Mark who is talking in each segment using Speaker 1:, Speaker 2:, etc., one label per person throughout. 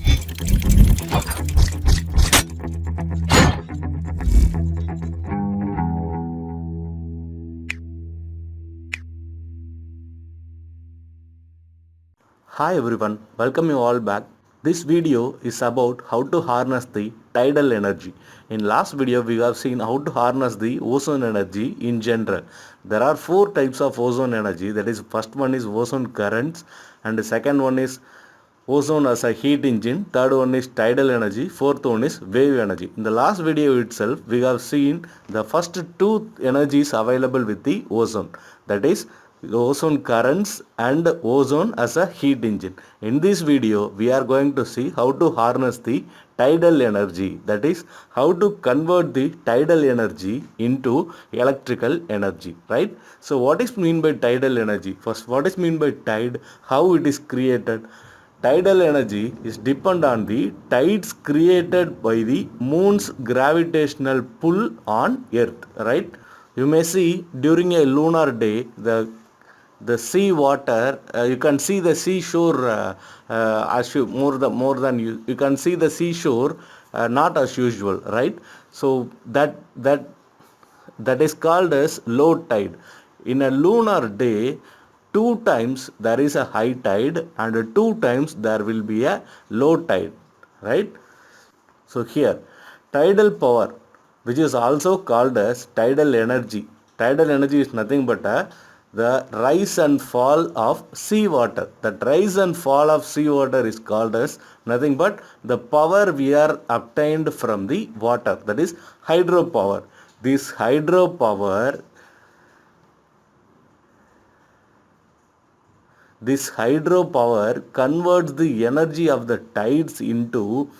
Speaker 1: Hi everyone, welcome you all back. This video is about how to harness the tidal energy. In last video we have seen how to harness the ozone energy in general. There are four types of ozone energy, that is first one is ozone currents, and the second one is ozone as a heat engine, third one is tidal energy, fourth one is wave energy. In the last video itself we have seen the first two energies available with the ozone, that is ozone currents and ozone as a heat engine. In this video we are going to see how to harness the tidal energy, that is how to convert the tidal energy into electrical energy, right? So what is mean by tidal energy? First, what is mean by tide, how it is created? Tidal energy is depend on the tides created by the moon's gravitational pull on earth, right? You may see during a lunar day the sea water, you can see the seashore as you more than you can see the seashore not as usual, right? So that is called as low tide. In a lunar day, two times there is a high tide and two times there will be a low tide, right? So here, tidal power, which is also called as tidal energy. Tidal energy is nothing but the rise and fall of sea water. That rise and fall of sea water is called as nothing but the power we are obtained from the water. That is hydropower. This hydropower This hydropower converts the energy of the tides into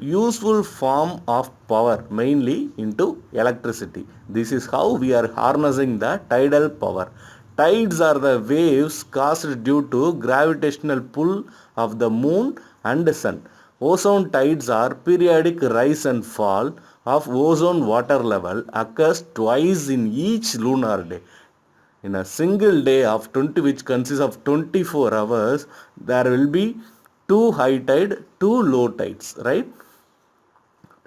Speaker 1: useful form of power, mainly into electricity. This is how we are harnessing the tidal power. Tides are the waves caused due to gravitational pull of the moon and the sun. Ozone tides are periodic rise and fall of ozone water level, occurs twice in each lunar day. In a single day of 20, which consists of 24 hours, there will be two high tide, two low tides, right?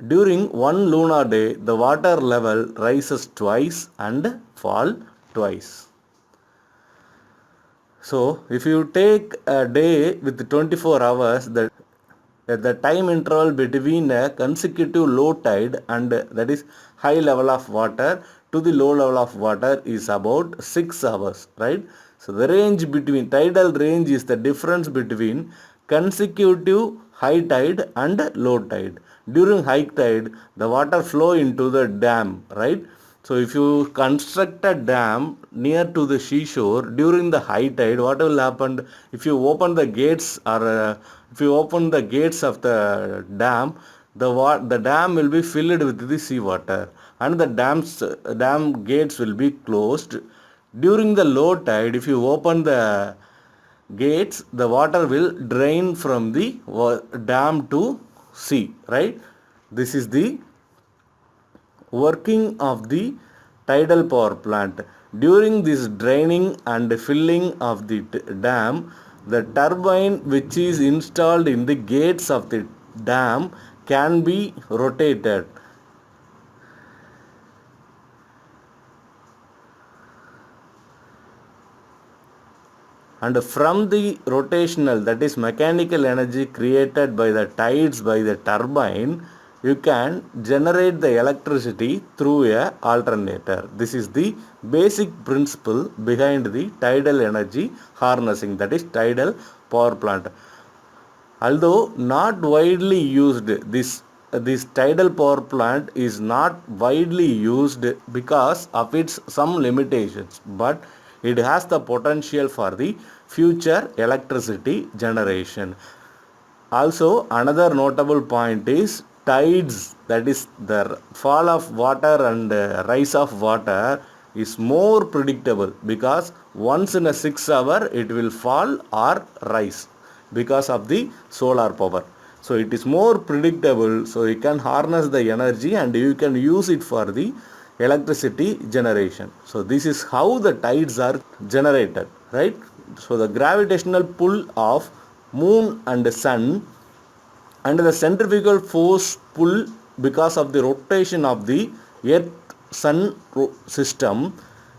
Speaker 1: During one lunar day, the water level rises twice and fall twice. So if you take a day with 24 hours, the time interval between a consecutive low tide and that is high level of water to the low level of water is about 6 hours, right? So the range between tidal range is the difference between consecutive high tide and low tide. During high tide, the water flow into the dam, right? So if you construct a dam near to the seashore during the high tide, what will happen? If you open the gates or if you open the gates of the dam, the dam will be filled with the seawater and the dam gates will be closed. During the low tide, if you open the gates, the water will drain from the dam to sea, right? This is the working of the tidal power plant. During this draining and filling of the dam, the turbine which is installed in the gates of the dam can be rotated. And from the rotational, that is mechanical energy created by the tides by the turbine, you can generate the electricity through a alternator. This is the basic principle behind the tidal energy harnessing, that is tidal power plant. Although not widely used, this tidal power plant is not widely used because of its some limitations, but it has the potential for the future electricity generation. Also, another notable point is tides, that is the fall of water and rise of water is more predictable because once in a 6 hour it will fall or rise because of the solar power. So it is more predictable, so you can harness the energy and you can use it for the electricity generation. So this is how the tides are generated, right? So the gravitational pull of moon and sun, and the centrifugal force pull because of the rotation of the earth sun system,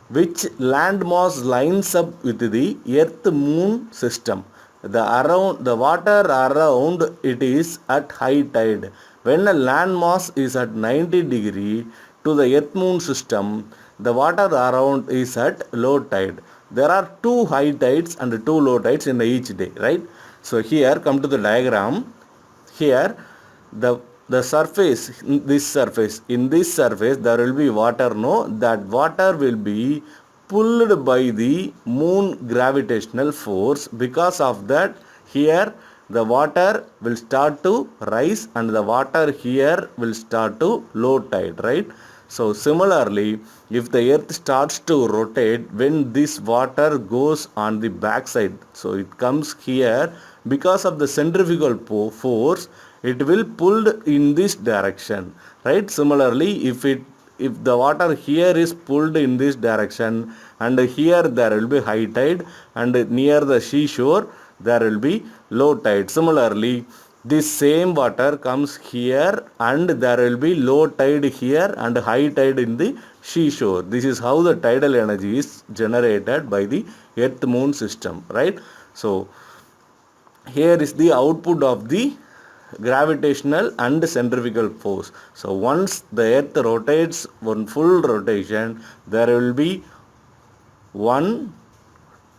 Speaker 1: which landmass lines up with the earth moon system. The water around it is at high tide. When a landmass is at 90 degree to the earth moon system, the water around is at low tide. There are two high tides and two low tides in each day, right? So here come to the diagram. Here the surface, in this surface there will be water. No, that water will be pulled by the moon gravitational force. Because of that, here the water will start to rise and the water here will start to low tide, right? So similarly, if the earth starts to rotate, when this water goes on the backside, so it comes here, because of the centrifugal force, it will pulled in this direction, right? Similarly, if the water here is pulled in this direction, and here there will be high tide, and near the seashore there will be low tide. Similarly, this same water comes here and there will be low tide here and high tide in the seashore. This is how the tidal energy is generated by the earth moon system, right? So here is the output of the gravitational and centrifugal force. So once the earth rotates one full rotation, there will be one,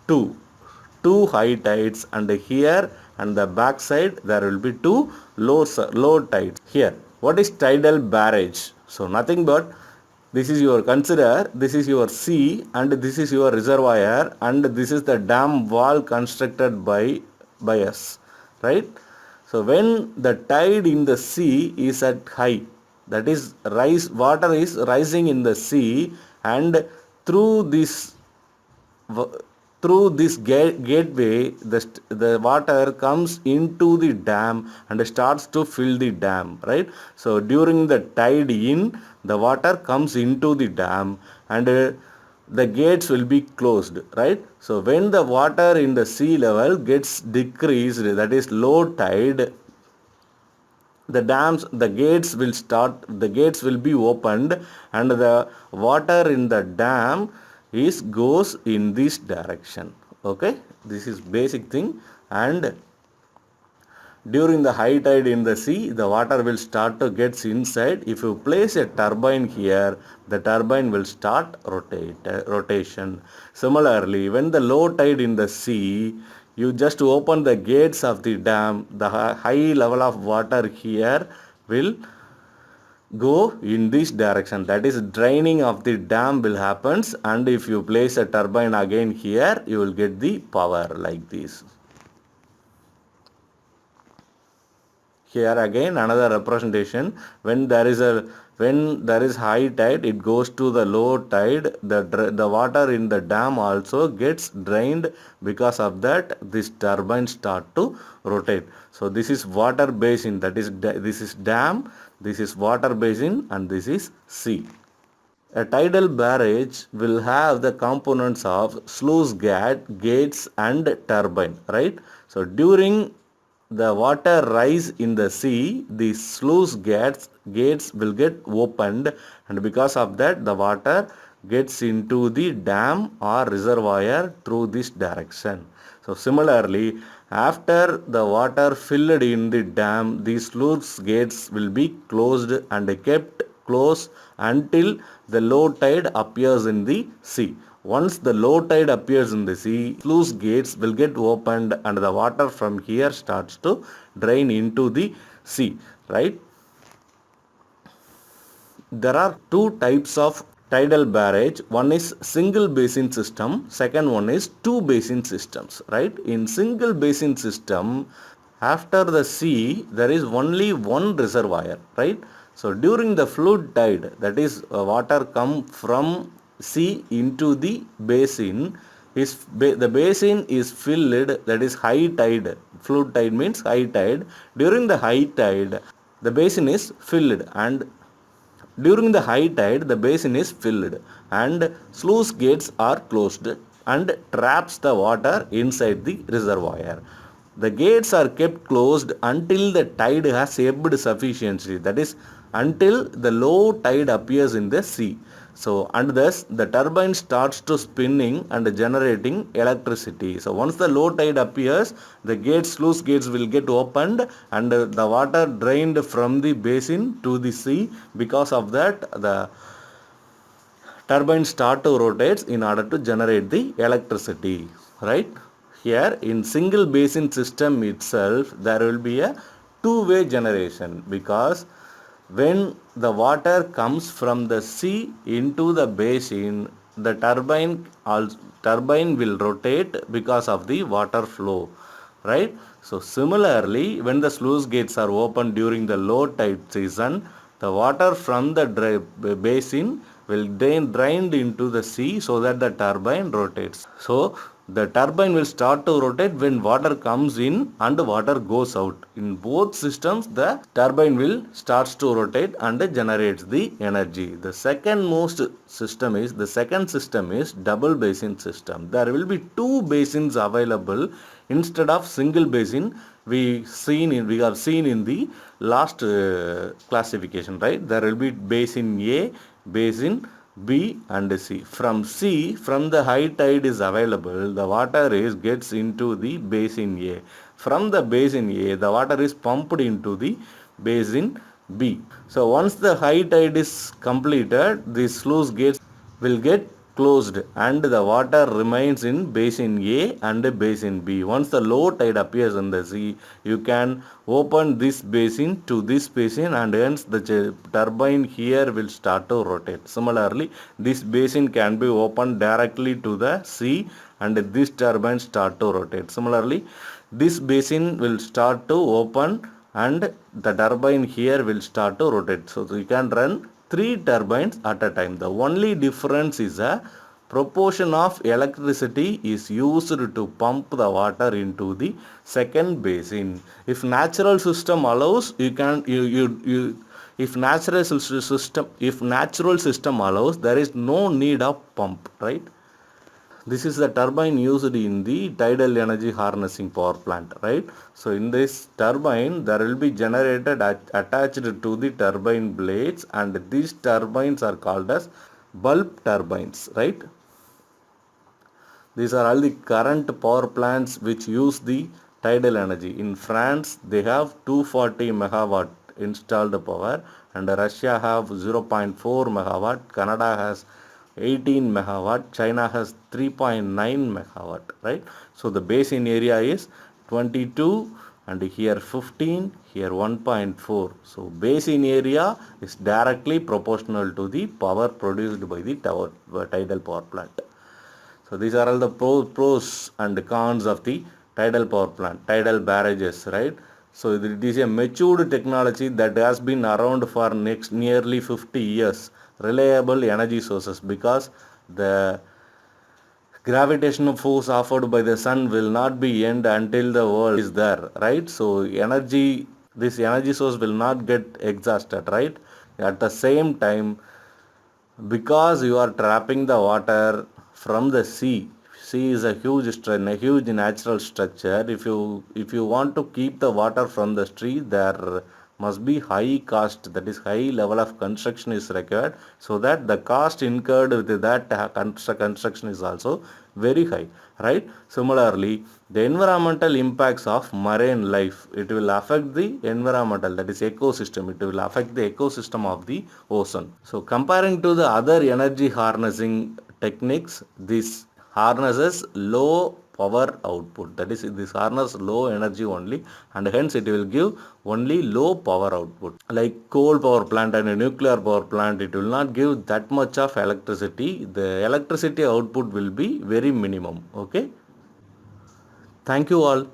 Speaker 1: two high tides, and here and the back side there will be two low tides. Here, what is tidal barrage? So nothing but this is your sea, and this is your reservoir, and this is the dam wall constructed by us, right? So when the tide in the sea is at high, that is water is rising in the sea, and through this gateway, the water comes into the dam and starts to fill the dam, right? So during the tide in, the water comes into the dam, and the gates will be closed, right? So when the water in the sea level gets decreased, that is low tide, the gates will be opened, and the water in the dam goes in this direction. Okay, this is basic thing. And during the high tide in the sea, the water will start to get inside. If you place a turbine here, the turbine will start rotation. Similarly, when the low tide in the sea, you just open the gates of the dam, the high level of water here will go in this direction, that is draining of the dam will happens, and if you place a turbine again here, you will get the power like this. Here again another representation. When there is high tide, it goes to the low tide. The water in the dam also gets drained. Because of that, this turbine start to rotate. So this is water basin, that is this is dam, this is water basin, and this is sea. A tidal barrage will have the components of sluice gates and turbine, right? So during the water rise in the sea, the sluice gates will get opened, and because of that, the water gets into the dam or reservoir through this direction. So similarly, after the water filled in the dam, the sluice gates will be closed and kept closed until the low tide appears in the sea. Once the low tide appears in the sea, sluice gates will get opened, and the water from here starts to drain into the sea, right? There are two types of tidal barrage. One is single basin system, second one is two basin systems, right? In single basin system, after the sea there is only one reservoir, right? So during the flood tide, that is water come from sea into the basin, the basin is filled, that is high tide. Flood tide means high tide. During the high tide, the basin is filled, and during the high tide, the basin is filled, and sluice gates are closed and traps the water inside the reservoir. The gates are kept closed until the tide has ebbed sufficiently, that is until the low tide appears in the sea. So and thus the turbine starts to spinning and generating electricity. So once the low tide appears, the sluice gates will get opened and the water drained from the basin to the sea. Because of that, the turbines start to rotate in order to generate the electricity, right? Here in single basin system itself, there will be a two-way generation, because when the water comes from the sea into the basin, the turbine will rotate because of the water flow, right? So similarly, when the sluice gates are open during the low tide season, the water from the basin will drained into the sea so that the turbine rotates. So the turbine will start to rotate when water comes in and water goes out. In both systems, the turbine will starts to rotate and generates the energy. The second system is double basin system. There will be two basins available instead of single basin we have seen in the last classification, right? There will be basin A, basin B and C. From the high tide is available, the water gets into the basin A. From the basin A, the water is pumped into the basin B. So once the high tide is completed, the sluice gates will get closed and the water remains in basin A and basin B. Once the low tide appears in the sea, you can open this basin to this basin and hence the turbine here will start to rotate. Similarly, this basin can be opened directly to the sea and this turbine start to rotate. Similarly, this basin will start to open and the turbine here will start to rotate. So you can run 3 turbines at a time. The only difference is a proportion of electricity is used to pump the water into the second basin. If natural system allows, if natural system allows, there is no need of pump, right? This is the turbine used in the tidal energy harnessing power plant, right? So in this turbine, there will be generated attached to the turbine blades, and these turbines are called as bulb turbines, right? These are all the current power plants which use the tidal energy. In France, they have 240 megawatt installed power, and Russia have 0.4 megawatt, Canada has 18 megawatt, China has 3.9 megawatt, right? So the basin area is 22 and here 15, here 1.4. So basin area is directly proportional to the power produced by the tidal power plant. So these are all the pros and cons of the tidal power plant, tidal barrages, right? So it is a matured technology that has been around for nearly 50 years. Reliable energy sources, because the gravitational force offered by the sun will not be end until the world is there, right? So this energy source will not get exhausted, right? At the same time, because you are trapping the water from the sea is a huge natural structure. If you want to keep the water from the street, there must be high cost, that is high level of construction is required, so that the cost incurred with that construction is also very high, right? Similarly, the environmental impacts of marine life, it will affect the environmental, that is ecosystem, it will affect the ecosystem of the ocean. So comparing to the other energy harnessing techniques, this harnesses low power output, that is this harness low energy only, and hence it will give only low power output. Like coal power plant and a nuclear power plant, it will not give that much of electricity. The electricity output will be very minimum. Okay, thank you all.